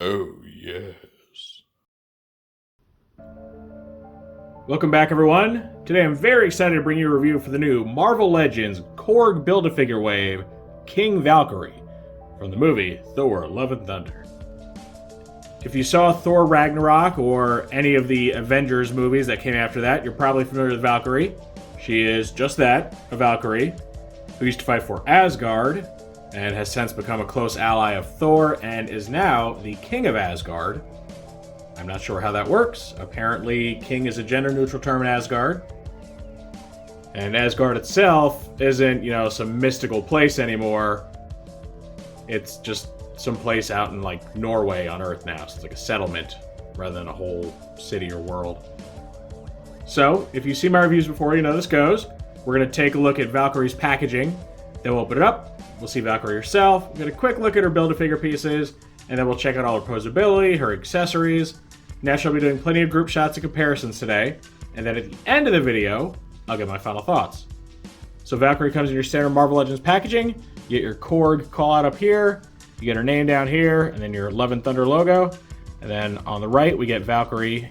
Oh, yes. Welcome back, everyone. Today I'm very excited to bring you a review for the new Marvel Legends Korg Build-A-Figure wave, King Valkyrie, from the movie Thor: Love and Thunder. If you saw Thor Ragnarok or any of the Avengers movies that came after that, you're probably familiar with Valkyrie. She is just that, a Valkyrie, who used to fight for Asgard, and has since become a close ally of Thor, and is now the King of Asgard. I'm not sure how that works. Apparently, king is a gender-neutral term in Asgard. And Asgard itself isn't, some mystical place anymore. It's just some place out in, Norway on Earth now. So it's like a settlement rather than a whole city or world. So, if you've seen my reviews before, you know this goes. We're going to take a look at Valkyrie's packaging. Then we'll open it up. We'll see Valkyrie herself. We'll get a quick look at her Build-A-Figure pieces. And then we'll check out all her posability, her accessories. Next, I'll be doing plenty of group shots and comparisons today. And then at the end of the video, I'll get my final thoughts. So Valkyrie comes in your standard Marvel Legends packaging. You get your Korg call-out up here. You get her name down here, and then your Love and Thunder logo. And then on the right, we get Valkyrie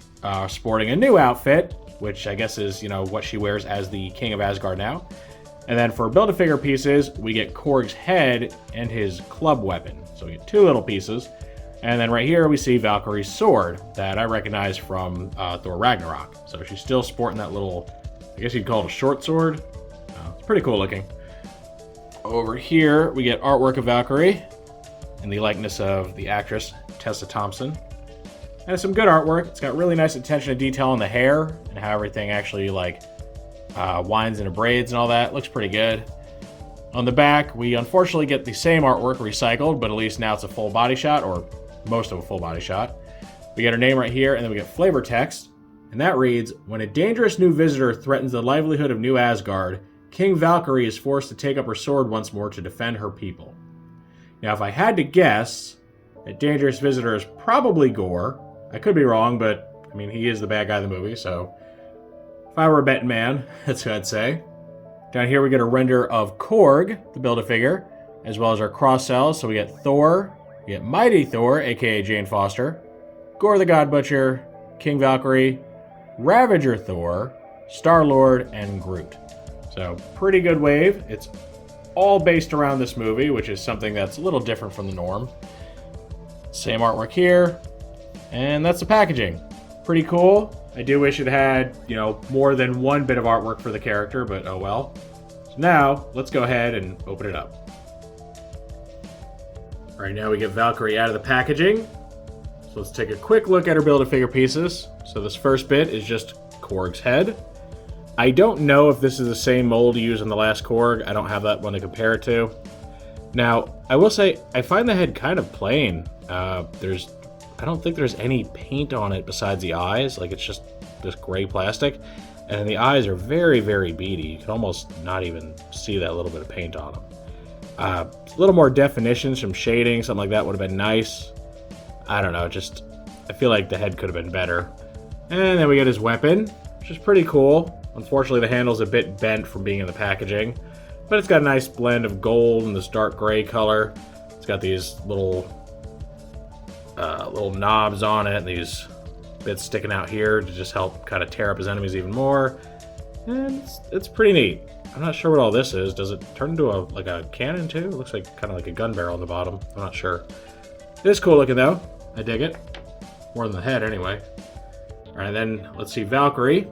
sporting a new outfit, which I guess is, what she wears as the King of Asgard now. And then for Build-A-Figure pieces, we get Korg's head and his club weapon. So we get two little pieces. And then right here, we see Valkyrie's sword that I recognize from Thor Ragnarok. So she's still sporting that little, I guess you'd call it a short sword. It's pretty cool looking. Over here, we get artwork of Valkyrie in the likeness of the actress Tessa Thompson. And some good artwork. It's got really nice attention to detail on the hair and how everything actually winds into braids and all that. Looks pretty good. On the back, we unfortunately get the same artwork recycled, but at least now it's a full body shot, or most of a full body shot. We get her name right here, and then we get flavor text, and that reads, "When a dangerous new visitor threatens the livelihood of New Asgard, King Valkyrie is forced to take up her sword once more to defend her people." Now, if I had to guess, a dangerous visitor is probably Gore. I could be wrong, but, he is the bad guy in the movie, so if I were a betting man, that's what I'd say. Down here we get a render of Korg, the Build-A-Figure, as well as our cross-cells. So we get Thor, we get Mighty Thor, aka Jane Foster, Gore the God Butcher, King Valkyrie, Ravager Thor, Star-Lord, and Groot. So pretty good wave. It's all based around this movie, which is something that's a little different from the norm. Same artwork here, and that's the packaging. Pretty cool. I do wish it had, more than one bit of artwork for the character, but oh well. So now, let's go ahead and open it up. Alright, now we get Valkyrie out of the packaging. So let's take a quick look at her Build-A-Figure pieces. So this first bit is just Korg's head. I don't know if this is the same mold you used in the last Korg. I don't have that one to compare it to. Now, I will say, I find the head kind of plain. I don't think there's any paint on it besides the eyes. It's just this gray plastic. And the eyes are very, very beady. You can almost not even see that little bit of paint on them. A little more definition, some shading, something like that would have been nice. I don't know, I feel like the head could have been better. And then we get his weapon, which is pretty cool. Unfortunately, the handle's a bit bent from being in the packaging. But it's got a nice blend of gold and this dark gray color. It's got these little knobs on it, and these bits sticking out here to just help kind of tear up his enemies even more. And it's pretty neat. I'm not sure what all this is. Does it turn into a cannon too? It looks kind of like a gun barrel on the bottom. I'm not sure. It is cool looking though. I dig it. More than the head anyway. Alright, then let's see Valkyrie.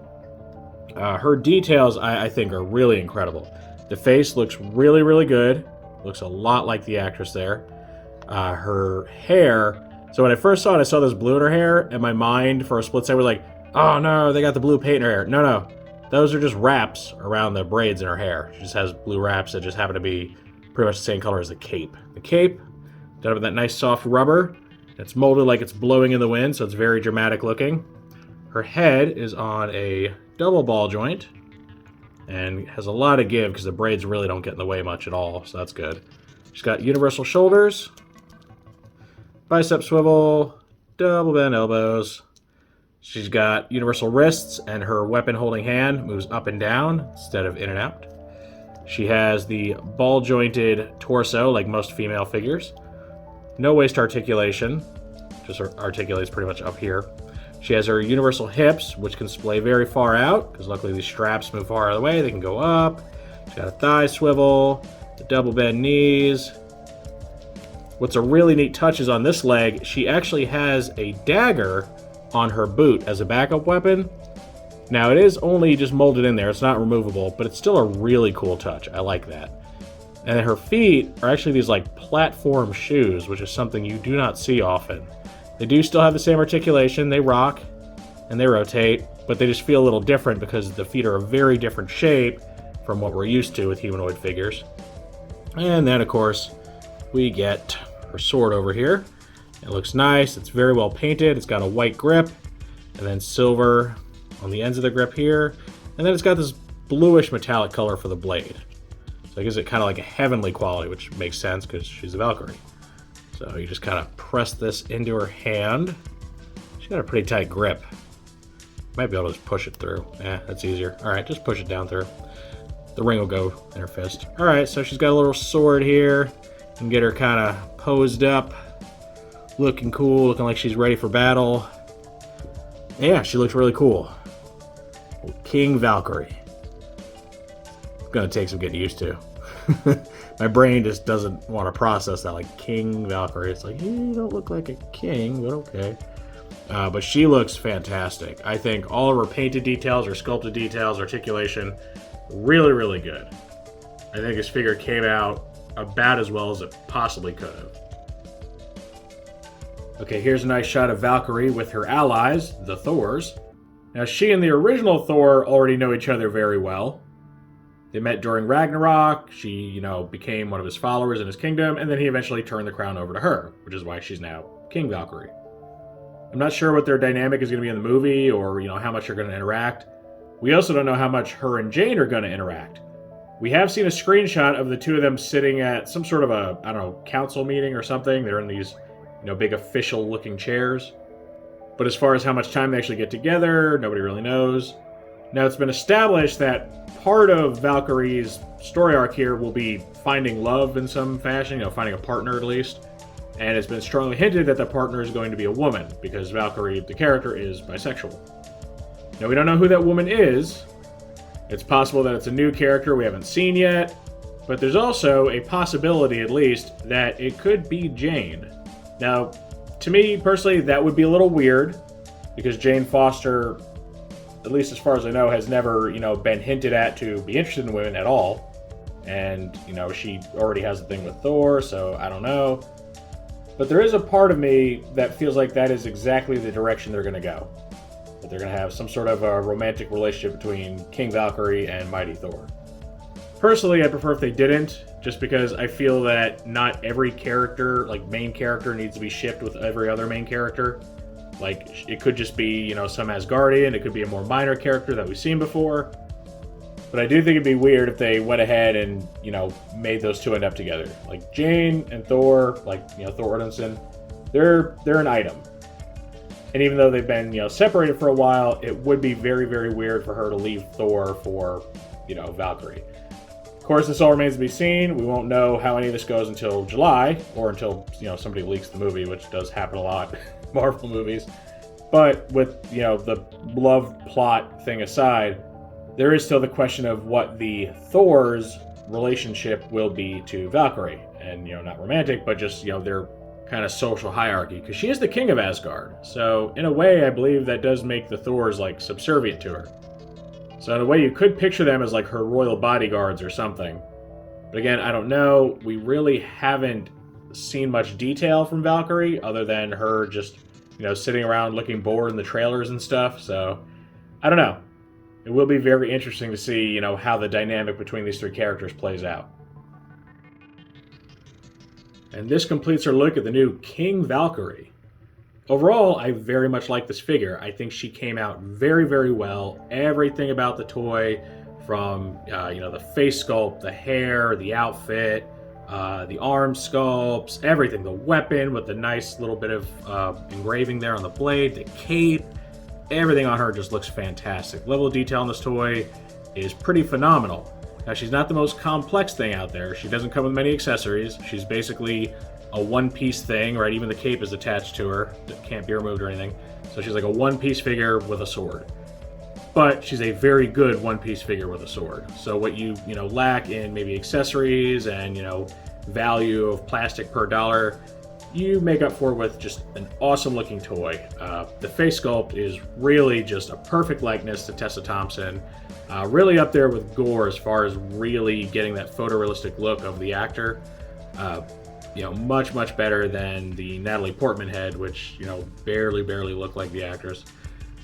Her details I think are really incredible. The face looks really, really good. Looks a lot like the actress there. Her hair. So when I first saw it, I saw this blue in her hair, and my mind for a split second was like, oh no, they got the blue paint in her hair. No. Those are just wraps around the braids in her hair. She just has blue wraps that just happen to be pretty much the same color as the cape. The cape, done with that nice soft rubber. It's molded like it's blowing in the wind, so it's very dramatic looking. Her head is on a double ball joint, and has a lot of give because the braids really don't get in the way much at all, so that's good. She's got universal shoulders, bicep swivel, double bend elbows. She's got universal wrists, and her weapon holding hand moves up and down instead of in and out. She has the ball jointed torso like most female figures. No waist articulation, just articulates pretty much up here. She has her universal hips, which can splay very far out, because luckily these straps move far out of the way. They can go up. She's got a thigh swivel, the double bend knees. What's a really neat touch is on this leg, she actually has a dagger on her boot as a backup weapon. Now, it is only just molded in there. It's not removable, but it's still a really cool touch. I like that. And then her feet are actually these like platform shoes, which is something you do not see often. They do still have the same articulation. They rock and they rotate, but they just feel a little different because the feet are a very different shape from what we're used to with humanoid figures. And then, of course, we get her sword over here. It looks nice. It's very well painted. It's got a white grip and then silver on the ends of the grip here. And then it's got this bluish metallic color for the blade. So it gives it kind of like a heavenly quality, which makes sense because she's a Valkyrie. So you just kind of press this into her hand. She's got a pretty tight grip. Might be able to just push it through. That's easier. All right, just push it down through. The ring will go in her fist. All right, so she's got a little sword here. You can get her kind of posed up, looking cool, looking like she's ready for battle. Yeah, she looks really cool. King Valkyrie. It's gonna take some getting used to. My brain just doesn't want to process that, like King Valkyrie. It's like, you don't look like a king, but okay. But she looks fantastic. I think all of her painted details, her sculpted details, articulation, really, really good. I think this figure came out about as well as it possibly could have. Okay, here's a nice shot of Valkyrie with her allies, the Thors. Now, she and the original Thor already know each other very well. They met during Ragnarok. She, became one of his followers in his kingdom, and then he eventually turned the crown over to her, which is why she's now King Valkyrie. I'm not sure what their dynamic is going to be in the movie, or, how much they're going to interact. We also don't know how much her and Jane are going to interact. We have seen a screenshot of the two of them sitting at some sort of a, council meeting or something. They're in these, big official-looking chairs. But as far as how much time they actually get together, nobody really knows. Now, it's been established that part of Valkyrie's story arc here will be finding love in some fashion, finding a partner at least. And it's been strongly hinted that the partner is going to be a woman, because Valkyrie, the character, is bisexual. Now, we don't know who that woman is. It's possible that it's a new character we haven't seen yet. But there's also a possibility, at least, that it could be Jane. Now, to me, personally, that would be a little weird, because Jane Foster, at least as far as I know, has never, been hinted at to be interested in women at all. And, she already has a thing with Thor, so I don't know. But there is a part of me that feels like that is exactly the direction they're going to go. That they're going to have some sort of a romantic relationship between King Valkyrie and Mighty Thor. Personally, I prefer if they didn't, just because I feel that not every character, main character, needs to be shipped with every other main character. It could just be, some Asgardian, it could be a more minor character that we've seen before. But I do think it'd be weird if they went ahead and, made those two end up together. Like Jane and Thor, Thor Odinson, they're an item. And even though they've been, separated for a while, it would be very, very weird for her to leave Thor for, Valkyrie. Of course, this all remains to be seen. We won't know how any of this goes until July, or until, somebody leaks the movie, which does happen a lot in Marvel movies. But with, the love plot thing aside, there is still the question of what the Thor's relationship will be to Valkyrie. And, not romantic, but just, their kind of social hierarchy. Because she is the king of Asgard. So, in a way, I believe that does make the Thors, subservient to her. So, in a way, you could picture them as, her royal bodyguards or something. But again, I don't know. We really haven't seen much detail from Valkyrie, other than her just, sitting around looking bored in the trailers and stuff. So, I don't know. It will be very interesting to see, how the dynamic between these three characters plays out. And this completes our look at the new King Valkyrie. Overall, I very much like this figure. I think she came out very, very well. Everything about the toy, from the face sculpt, the hair, the outfit, the arm sculpts, everything. The weapon with the nice little bit of engraving there on the blade, the cape. Everything on her just looks fantastic. Level of detail on this toy is pretty phenomenal. Now, she's not the most complex thing out there. She doesn't come with many accessories. She's basically a one-piece thing, right? Even the cape is attached to her. It can't be removed or anything. So she's like a one-piece figure with a sword. But she's a very good one-piece figure with a sword. So what you lack in maybe accessories and, value of plastic per dollar, you make up for it with just an awesome-looking toy. The face sculpt is really just a perfect likeness to Tessa Thompson. Really up there with Gore as far as really getting that photorealistic look of the actor. Much, much better than the Natalie Portman head, which, barely looked like the actress.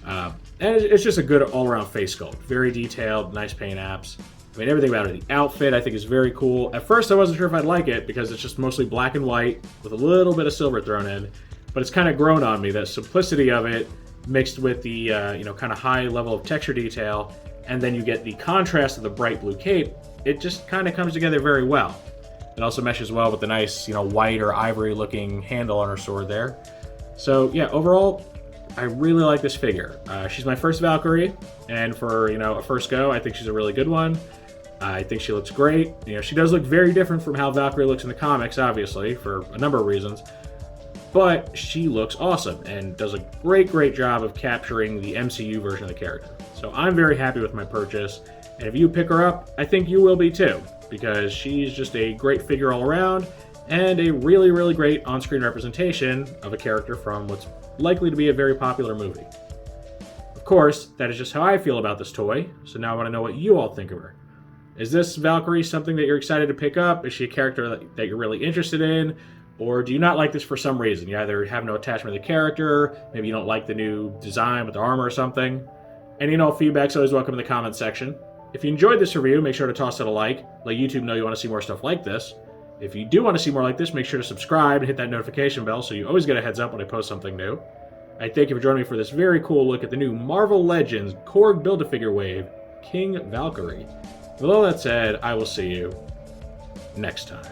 And it's just a good all-around face sculpt. Very detailed, nice paint apps. I mean, everything about it. The outfit, I think, is very cool. At first, I wasn't sure if I'd like it because it's just mostly black and white with a little bit of silver thrown in. But it's kind of grown on me, that simplicity of it mixed with the, kind of high level of texture detail. And then you get the contrast of the bright blue cape. It just kind of comes together very well. It also meshes well with the nice, white or ivory-looking handle on her sword there. So, yeah, overall, I really like this figure. She's my first Valkyrie, and for, a first go, I think she's a really good one. I think she looks great. She does look very different from how Valkyrie looks in the comics, obviously, for a number of reasons. But she looks awesome and does a great job of capturing the MCU version of the character. So I'm very happy with my purchase, and if you pick her up, I think you will be too, because she's just a great figure all around, and a really great on-screen representation of a character from what's likely to be a very popular movie. Of course, that is just how I feel about this toy, so now I want to know what you all think of her. Is this Valkyrie something that you're excited to pick up? Is she a character that you're really interested in? Or do you not like this for some reason? You either have no attachment to the character, maybe you don't like the new design with the armor or something. Any and all feedback's always welcome in the comments section. If you enjoyed this review, make sure to toss it a like. Let YouTube know you want to see more stuff like this. If you do want to see more like this, make sure to subscribe and hit that notification bell so you always get a heads up when I post something new. I thank you for joining me for this very cool look at the new Marvel Legends Korg Build-A-Figure wave, King Valkyrie. With all that said, I will see you next time.